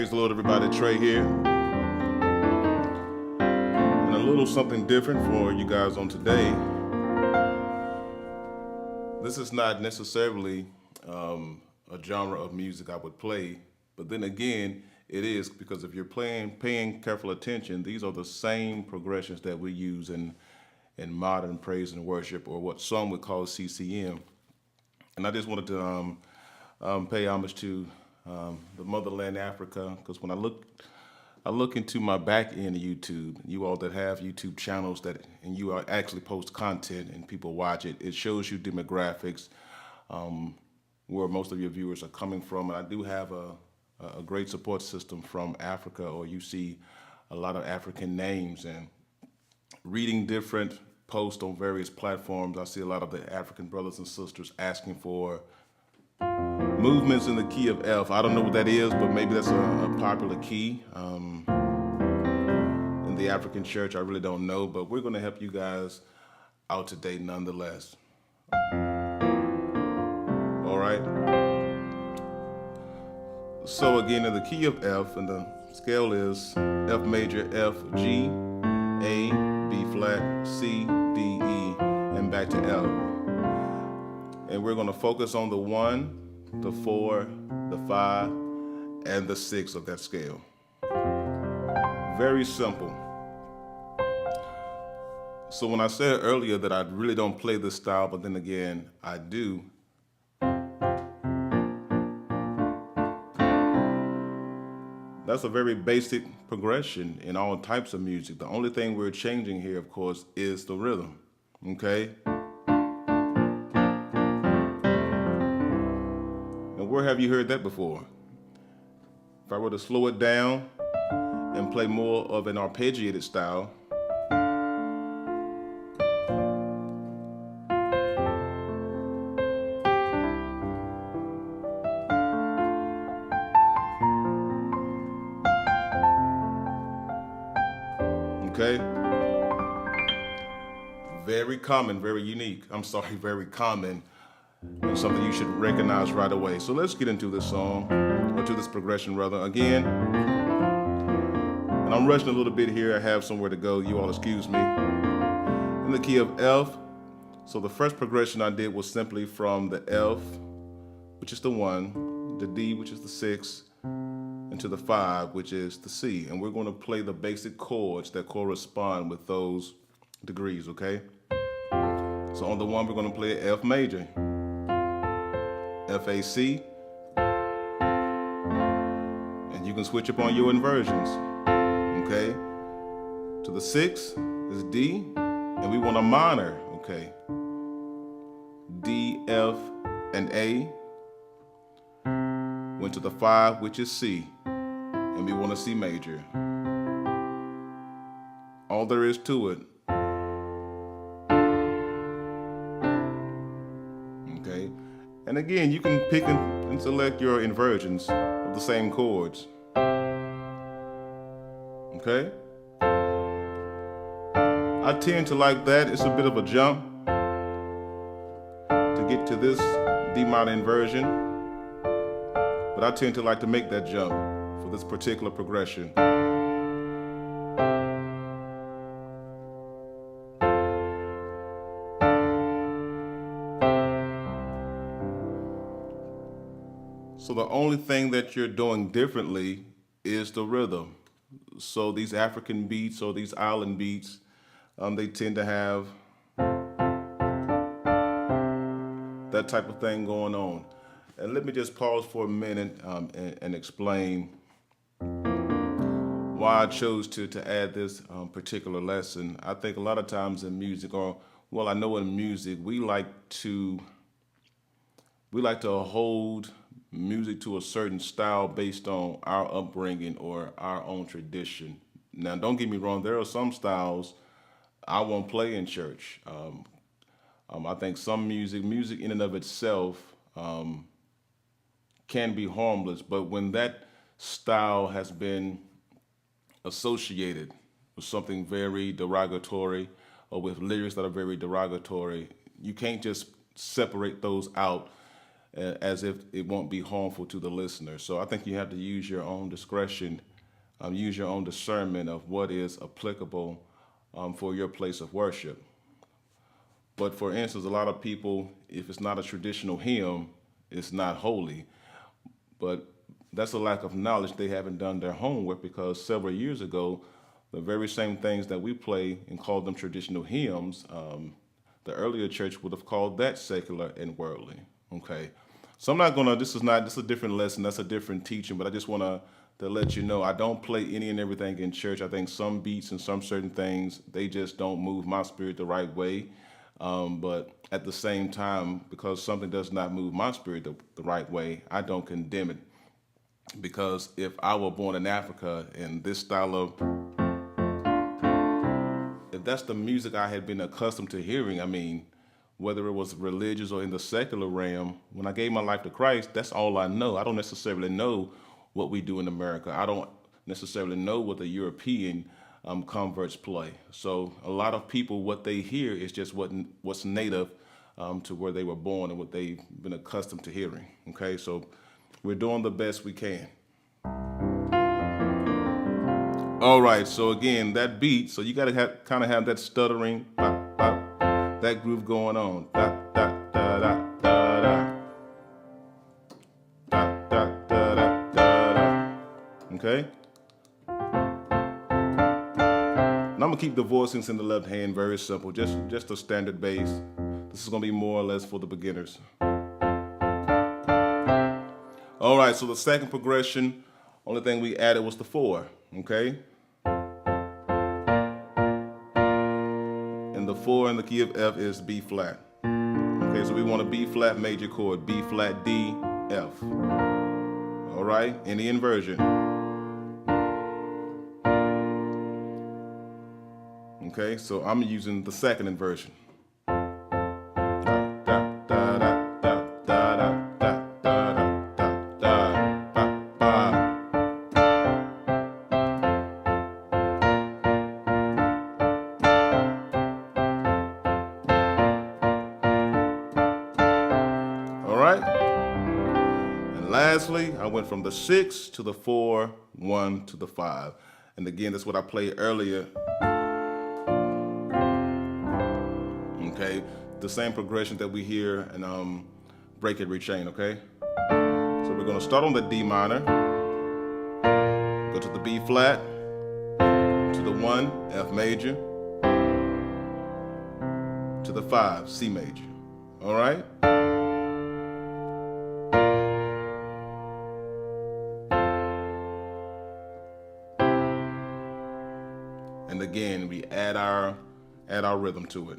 Praise the Lord, everybody. Trey here. And a little something different for you guys on today. This is not necessarily a genre of music I would play, but then again, it is because if you're paying careful attention, these are the same progressions that we use in modern praise and worship, or what some would call CCM. And I just wanted to pay homage to the motherland Africa, because when I look into my back end of YouTube, you all that have YouTube channels and you are actually post content and people watch it, it shows you demographics, where most of your viewers are coming from. And I do have a great support system from Africa, or you see a lot of African names, and reading different posts on various platforms, I see a lot of the African brothers and sisters asking for movements in the key of F. I don't know what that is, but maybe that's a popular key in the African church. I really don't know, but we're going to help you guys out today nonetheless. All right. So again, in the key of F, and the scale is F major, F, G, A, B flat, C, D, E, and back to F. And we're going to focus on the 1, the 4, the 5, and the 6 of that scale. Very simple. So when I said earlier that I really don't play this style, but then again, I do. That's a very basic progression in all types of music. The only thing we're changing here, of course, is the rhythm, okay? And where have you heard that before? If I were to slow it down and play more of an arpeggiated style, okay? Very common, very unique. I'm sorry, very common, and something you should recognize right away. So let's get into this song, or to this progression rather. Again, and I'm rushing a little bit here. I have somewhere to go. You all excuse me. In the key of F, so the first progression I did was simply from the F, which is the 1, the D, which is the 6, and to the 5, which is the C. And we're going to play the basic chords that correspond with those degrees, okay? So on the 1, we're going to play F major, F, A, C, and you can switch up on your inversions, okay? To the 6 is D, and we want a minor, okay? D, F, and A. Went to the 5, which is C, and we want a C major. All there is to it. Okay, and again, you can pick and select your inversions of the same chords. Okay? I tend to like that. It's a bit of a jump to get to this D minor inversion, but I tend to like to make that jump for this particular progression. So the only thing that you're doing differently is the rhythm. So these African beats or these island beats, they tend to have that type of thing going on. And let me just pause for a minute and explain why I chose to add this particular lesson. I think a lot of times in music, or well, I know in music, we like to hold music to a certain style based on our upbringing or our own tradition. Now, don't get me wrong, there are some styles I won't play in church. I think some music in and of itself can be harmless, but when that style has been associated with something very derogatory, or with lyrics that are very derogatory, you can't just separate those out as if it won't be harmful to the listener. So I think you have to use your own discretion, use your own discernment of what is applicable for your place of worship. But for instance, a lot of people, if it's not a traditional hymn, it's not holy. But that's a lack of knowledge. They haven't done their homework because several years ago, the very same things that we play and call them traditional hymns, the earlier church would have called that secular and worldly. Okay, so I'm not gonna. This is a different lesson. That's a different teaching. But I just wanna to let you know I don't play any and everything in church. I think some beats and some certain things they just don't move my spirit the right way. But at the same time, because something does not move my spirit the right way, I don't condemn it. Because if I were born in Africa and this style of, if that's the music I had been accustomed to hearing, I mean, whether it was religious or in the secular realm, when I gave my life to Christ, that's all I know. I don't necessarily know what we do in America. I don't necessarily know what the European converts play. So a lot of people, what they hear is just what's native to where they were born and what they've been accustomed to hearing. Okay, so we're doing the best we can. All right, so again, that beat, so you got to kind of have that stuttering, bop, bop, that groove going on. Da, da, da, da, da, da. Da, da, da, da, da, da. Okay? And I'm gonna keep the voicings in the left hand very simple, just a standard bass. This is gonna be more or less for the beginners. All right, so the second progression, only thing we added was the 4, okay? And the 4 in the key of F is B flat. Okay, so we want a B flat major chord, B flat D, F. All right, in the inversion. Okay, so I'm using the second inversion. All right, and lastly, I went from the 6 to the 4, 1 to the 5. And again, that's what I played earlier. Okay, the same progression that we hear in Break Every Chain, okay? So we're gonna start on the D minor, go to the B flat, to the 1, F major, to the 5, C major, all right? And again, we add our rhythm to it.